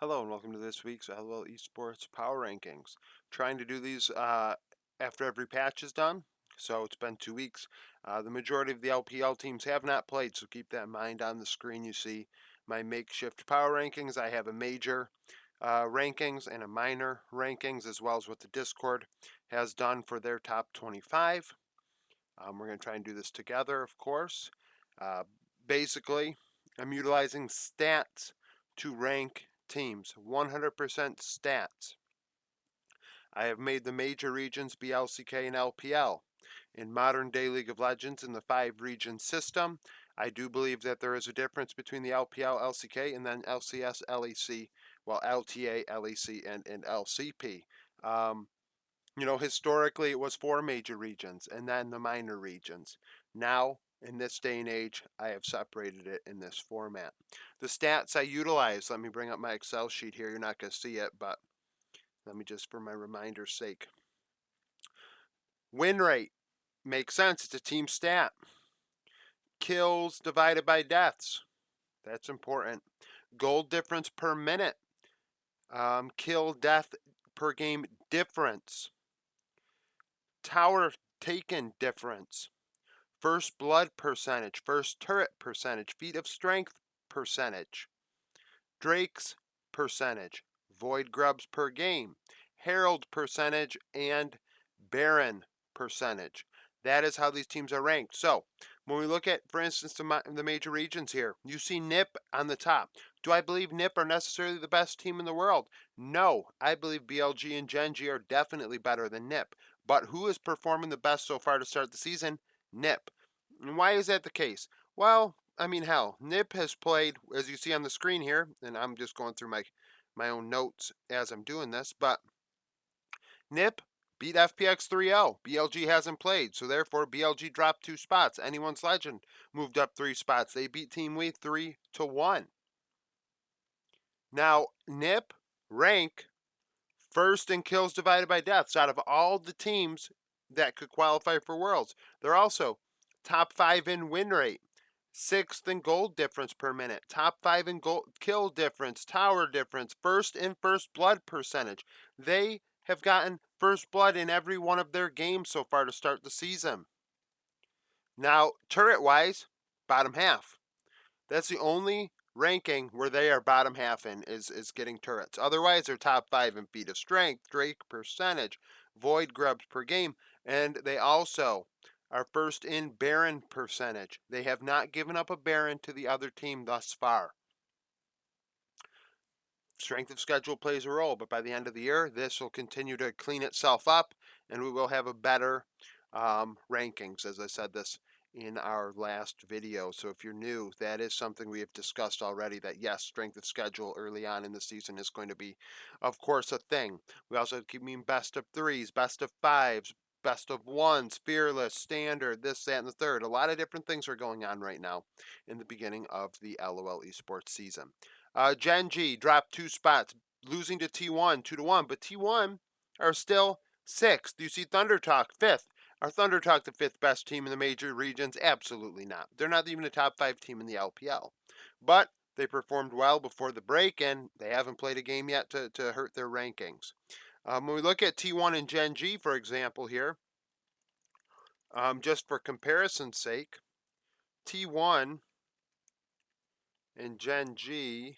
Hello and welcome to this week's LOL Esports Power Rankings. Trying to do these after every patch is done, so it's been 2 weeks. The majority of the LPL teams have not played, so keep that in mind. On the screen you see my makeshift power rankings. I have a major rankings and a minor rankings, as well as what the Discord has done for their top 25. We're going to try and do this together, of course. Uh, Basically, I'm utilizing stats to rank teams, 100% stats. I have made the major regions BLCK and LPL. In modern day League of Legends, in the 5 region system, I do believe that there is a difference between the LPL, LCK, and then LCS, LEC, well, LTA, LEC, and LCP. Um, Historically it was 4 major regions and then the minor regions. Now, in this day and age, I have separated it in this format. The stats I utilize, let me bring up my Excel sheet here. You're not going to see it, but let me just, for my reminder's sake. Win rate makes sense. It's a team stat. Kills divided by deaths. That's important. Goal difference per minute. Kill death per game difference. Tower taken difference. First blood percentage, first turret percentage, feat of strength percentage, Drake's percentage, void grubs per game, herald percentage, and baron percentage. That is how these teams are ranked. So when we look at, for instance, the major regions here, you see NIP on the top. Do I believe NIP are necessarily the best team in the world? No, I believe BLG and Gen G are definitely better than NIP. But who is performing the best so far to start the season? NIP. And why is that the case? Well, I mean, hell, NIP has played, as you see on the screen here, and I'm just going through my own notes as I'm doing this, but NIP beat FPX 3-0. BLG hasn't played, so therefore BLG dropped 2 spots. Anyone's Legend moved up 3 spots. They beat Team We 3-1. Now, NIP rank first in kills divided by deaths out of all the teams that could qualify for Worlds. They're also top 5 in win rate, 6th in gold difference per minute, top 5 in gold kill difference, tower difference, first in first blood percentage. They have gotten first blood in every one of their games so far to start the season. Now, turret wise, bottom half. That's the only ranking where they are bottom half in is getting turrets. Otherwise, they're top 5 in feat of strength, Drake percentage, void grubs per game, and they also are first in Baron percentage. They have not given up a Baron to the other team thus far. Strength of schedule plays a role, but by the end of the year, this will continue to clean itself up, and we will have a better rankings, as I said this in our last video. So if you're new, that is something we have discussed already, that yes, strength of schedule early on in the season is going to be, of course, a thing. We also keep mean best of 3s, best of 5s, best of 1s, fearless, standard, this, that, and the third. A lot of different things are going on right now in the beginning of the LOL Esports season. Gen G dropped 2 spots, losing to T1 2-1, but T1 are still 6th. Do you see Thunder Talk 5th? Are Thunder Talk the 5th best team in the major regions? Absolutely not. They're not even a top 5 team in the LPL. But they performed well before the break, and they haven't played a game yet to hurt their rankings. When we look at T1 and Gen G, for example, here, just for comparison's sake, T1 and Gen G,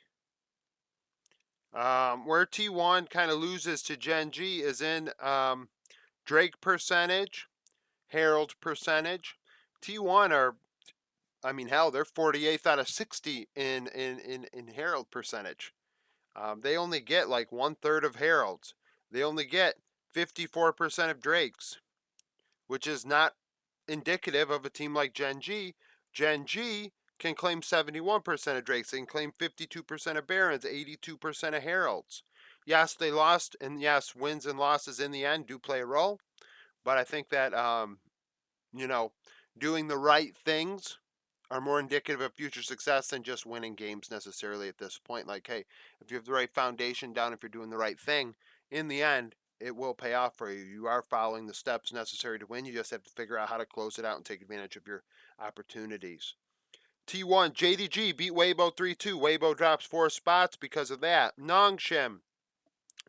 where T1 kind of loses to Gen G is in Drake percentage, Herald percentage. T1 are, I mean, hell, they're 48th out of 60 in Herald percentage. They only get like 1/3 of Heralds. They only get 54% of Drakes, which is not indicative of a team like Gen G. Gen G can claim 71% of Drakes. They can claim 52% of Barons, 82% of Heralds. Yes, they lost, and yes, wins and losses in the end do play a role. But I think that, you know, doing the right things are more indicative of future success than just winning games necessarily at this point. Like, hey, if you have the right foundation down, if you're doing the right thing, in the end, it will pay off for you. You are following the steps necessary to win. You just have to figure out how to close it out and take advantage of your opportunities. T1, JDG beat Weibo 3-2. Weibo drops 4 spots because of that. Nongshim,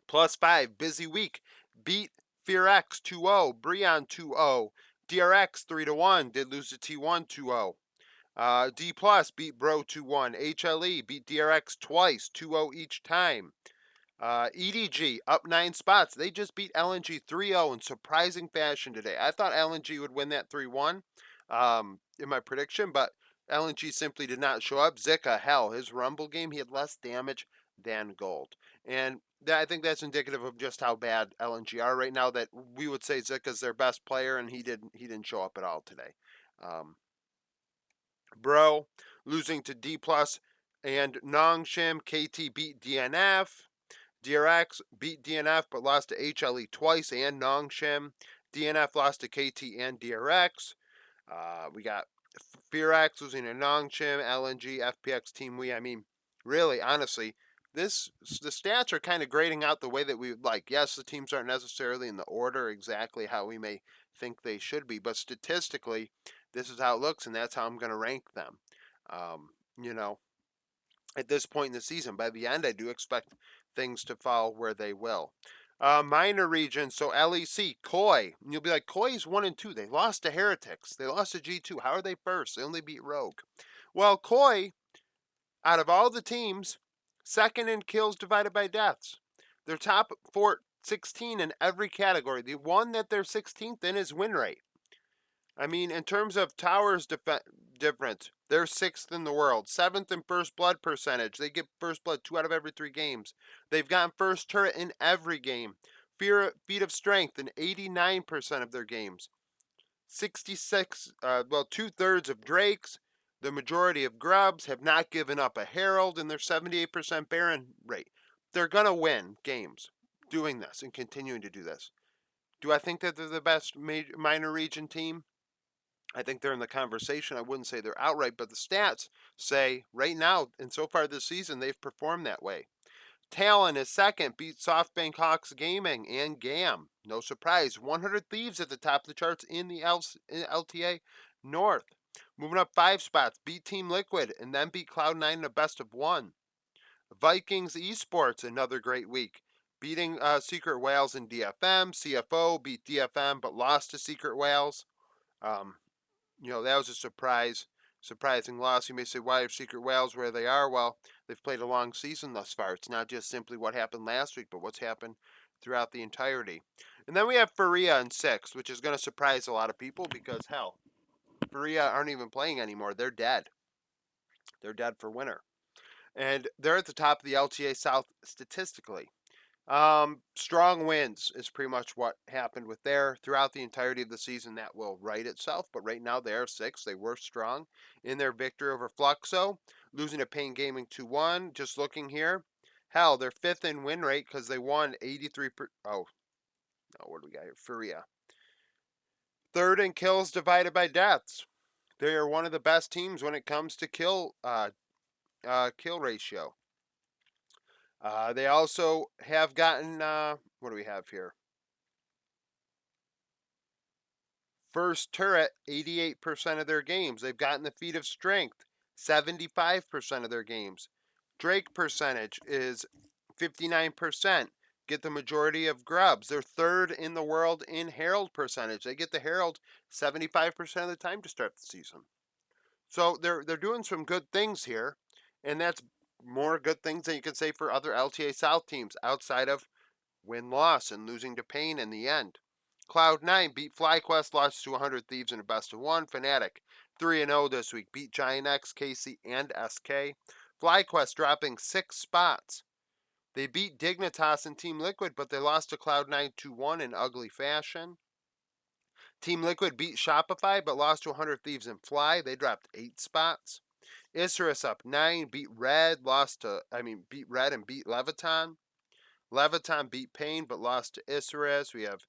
+5. Busy Week beat FearX 2-0. Breon 2-0. DRX 3-1. Did lose to T1 2-0. D Plus beat Bro 2-1. HLE beat DRX twice, 2-0 each time. EDG up 9 spots. They just beat LNG 3-0 in surprising fashion today. I thought LNG would win that 3-1 in my prediction, but LNG simply did not show up. Zika, hell, his Rumble game, he had less damage than gold. And I think that's indicative of just how bad LNG are right now, that we would say Zika's their best player, and he didn't show up at all today. Bro losing to D Plus and Nongshim. KT beat DNF. DRX beat DNF but lost to HLE twice and Nongshim. DNF lost to KT and DRX. We got FearX losing to Nongshim, LNG, FPX, Team We. I mean, really, honestly, the stats are kind of grading out the way that we would like. Yes, the teams aren't necessarily in the order exactly how we may think they should be, but statistically, this is how it looks, and that's how I'm going to rank them. You know, at this point in the season, by the end, I do expect things to fall where they will. Minor region, so LEC, Koi. And you'll be like, Koi's 1 and 2. They lost to Heretics. They lost to G2. How are they first? They only beat Rogue. Well, Koi, out of all the teams, second in kills divided by deaths. They're top 16 in every category. The one that they're 16th in is win rate. I mean, in terms of towers difference, they're 6th in the world. 7th in first blood percentage. They get first blood 2 out of every 3 games. They've gotten first turret in every game. Feat of strength in 89% of their games. 66, 2/3 of Drakes. The majority of Grubs have not given up a Herald in their 78% Baron rate. They're going to win games doing this and continuing to do this. Do I think that they're the best minor region team? I think they're in the conversation. I wouldn't say they're outright, but the stats say right now, and so far this season, they've performed that way. Talon is second, beat SoftBank Hawks Gaming and GAM. No surprise. 100 Thieves at the top of the charts in the LTA North. Moving up 5 spots, beat Team Liquid and then beat Cloud9 in a best of 1. Vikings Esports, another great week. Beating Secret Whales in DFM. CFO beat DFM but lost to Secret Whales. That was a surprising loss. You may say, why are Secret Whales where they are? Well, they've played a long season thus far. It's not just simply what happened last week, but what's happened throughout the entirety. And then we have Faria in 6th, which is going to surprise a lot of people because, hell, Faria aren't even playing anymore. They're dead. They're dead for winter. And they're at the top of the LTA South statistically. Strong wins is pretty much what happened with there throughout the entirety of the season. That will right itself, but right now they are 6. They were strong in their victory over Fluxo, losing to Pain Gaming 2-1. Just looking here, hell, they're 5th in win rate because they won 83. Oh, no, what do we got here? Furia. 3rd in kills divided by deaths. They are one of the best teams when it comes to kill ratio. They also have gotten, what do we have here? First turret, 88% of their games. They've gotten the feat of strength, 75% of their games. Drake percentage is 59%. Get the majority of grubs. They're 3rd in the world in Herald percentage. They get the Herald 75% of the time to start the season. So they're doing some good things here, and that's more good things than you could say for other LTA South teams outside of win-loss and losing to Pain in the end. Cloud9 beat FlyQuest, lost to 100 Thieves in a best of 1. Fnatic 3-0 this week, beat Giant X, KC, and SK. FlyQuest dropping 6 spots. They beat Dignitas and Team Liquid, but they lost to Cloud9 2-1 in ugly fashion. Team Liquid beat Shopify, but lost to 100 Thieves and Fly. They dropped 8 spots. Isurus up 9, beat Red and beat Leviton. Leviton beat Pain, but lost to Isurus. We have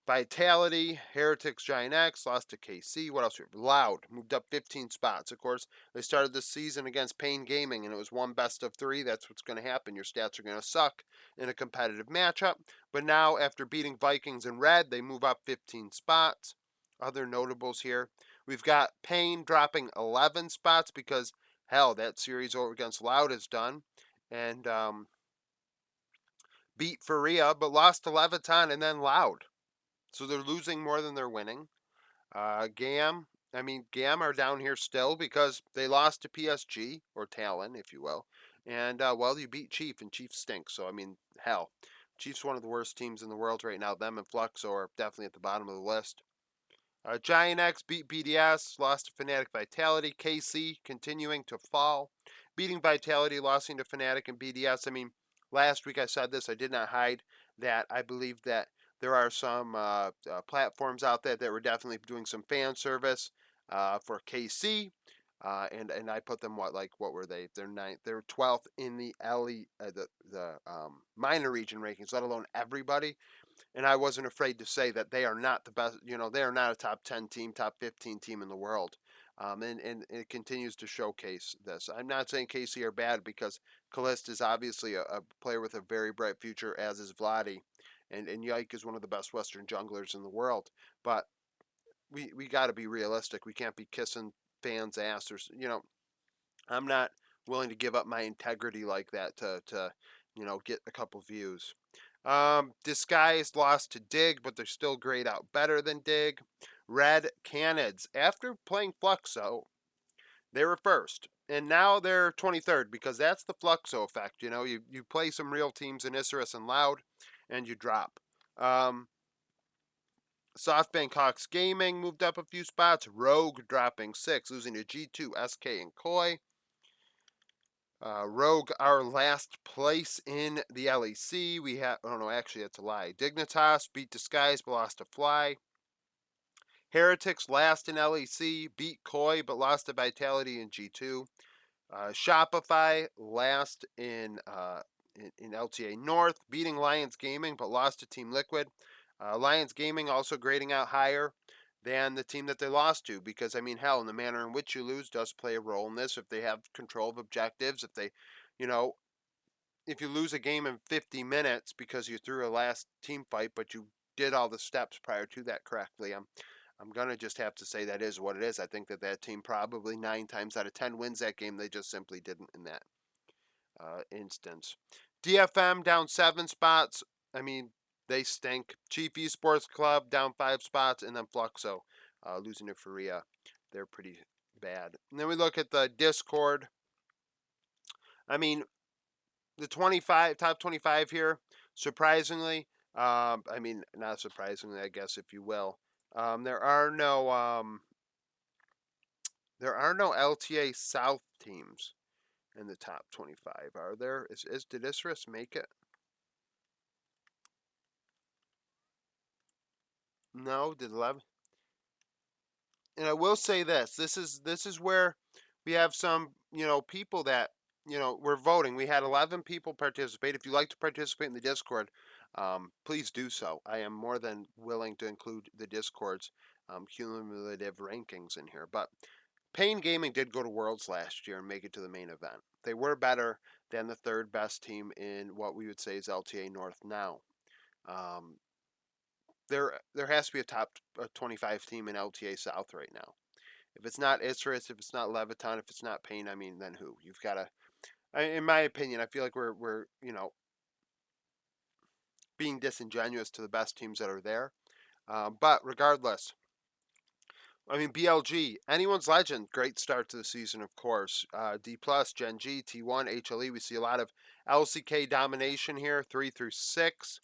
Vitality, Heretics, Giant X, lost to KC. What else? Loud moved up 15 spots. Of course, they started this season against Pain Gaming, and it was one best of 3. That's what's going to happen. Your stats are going to suck in a competitive matchup. But now, after beating Vikings and Red, they move up 15 spots. Other notables here. We've got Payne dropping 11 spots because, hell, that series over against Loud is done. And beat Faria, but lost to Leviton and then Loud. So they're losing more than they're winning. Gam, Gam are down here still because they lost to PSG, or Talon, if you will. And, well, you beat Chief, and Chief stinks. So, hell, Chief's one of the worst teams in the world right now. Them and Fluxo are definitely at the bottom of the list. Giant X beat BDS, lost to Fnatic Vitality. KC continuing to fall, beating Vitality, losing to Fnatic and BDS. Last week I said this. I did not hide that I believe that there are some platforms out there that were definitely doing some fan service for KC. And I put them what were they? They're ninth. They're 12th in the minor region rankings, let alone everybody. And I wasn't afraid to say that they are not the best. They are not a top 10 team, top 15 team in the world. And it continues to showcase this. I'm not saying KC are bad because Kalist is obviously a player with a very bright future, as is Vladi. And Yike is one of the best Western junglers in the world. But we got to be realistic. We can't be kissing fans' ass. I'm not willing to give up my integrity like that to get a couple views. Disguised lost to Dig, but they're still grayed out better than Dig. Red Canids, after playing Fluxo, they were first. And now they're 23rd because that's the Fluxo effect. You play some real teams in Isurus and Loud, and you drop. SoftBank Hawks Gaming moved up a few spots. Rogue dropping 6, losing to G2, SK, and Koi. Rogue, our last place in the LEC. We have, oh no, actually that's a lie. Dignitas beat Disguise but lost to Fly. Heretics last in LEC, beat Koi but lost to Vitality in G2. Shopify last in LTA North, beating Lions Gaming but lost to Team Liquid. Lions Gaming also grading out higher than the team that they lost to because, hell, in the manner in which you lose does play a role in this. If they have control of objectives, if they, if you lose a game in 50 minutes because you threw a last team fight, but you did all the steps prior to that correctly, I'm going to just have to say that is what it is. I think that team probably 9 times out of 10 wins that game. They just simply didn't in that instance. DFM down 7 spots. They stink. Chief Esports Club down 5 spots, and then Fluxo losing to Faria. They're pretty bad. And then we look at the Discord. The top 25 here, surprisingly, not surprisingly, I guess, if you will, there are no LTA South teams in the top 25. Are there? Did Isurus make it? No, did 11? And I will say this: this is where we have some people that we're voting. We had 11 people participate. If you like to participate in the Discord, please do so. I am more than willing to include the Discord's cumulative rankings in here. But Pain Gaming did go to Worlds last year and make it to the main event. They were better than the third best team in what we would say is LTA North now. Um, there has to be a top 25 team in LTA South right now. If it's not Isurus, if it's not Leviton, if it's not Pain, then who? You've got to. In my opinion, I feel like we're being disingenuous to the best teams that are there. But regardless, BLG, anyone's legend. Great start to the season, of course. D plus, Gen G, T1, HLE. We see a lot of LCK domination here, 3 through 6.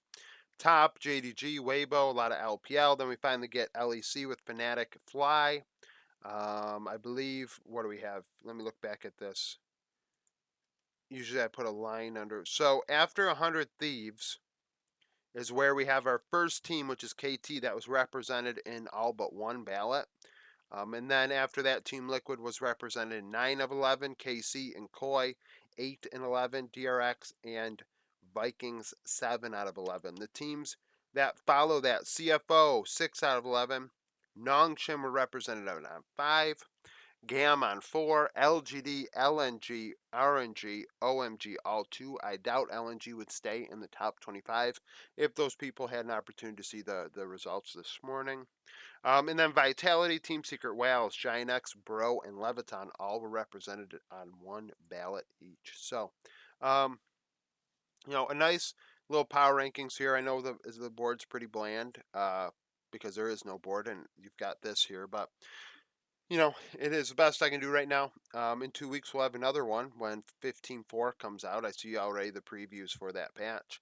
Top, JDG, Weibo, a lot of LPL. Then we finally get LEC with Fnatic, Fly. I believe, what do we have? Let me look back at this. Usually I put a line under. So after 100 Thieves is where we have our first team, which is KT, that was represented in all but one ballot. And then after that, Team Liquid was represented in 9 of 11, KC and Koi, 8 and 11, DRX and Vikings, 7 out of 11. The teams that follow that, CFO, 6 out of 11, Nongshim were represented on 5, Gammon 4, LGD, LNG, RNG, OMG, all 2. I doubt LNG would stay in the top 25 if those people had an opportunity to see the results this morning. And then Vitality, Team Secret Whales, Giant X, Bro, and Leviton all were represented on one ballot each. So, um, a nice little power rankings here. I know the board's pretty bland because there is no board, and you've got this here, but it is the best I can do right now. In 2 weeks, we'll have another one when 15.4 comes out. I see already the previews for that patch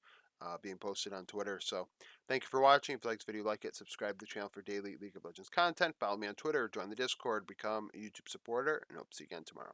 being posted on Twitter. So thank you for watching. If you liked the video, like it, subscribe to the channel for daily League of Legends content. Follow me on Twitter, join the Discord, become a YouTube supporter, and hope to see you again tomorrow.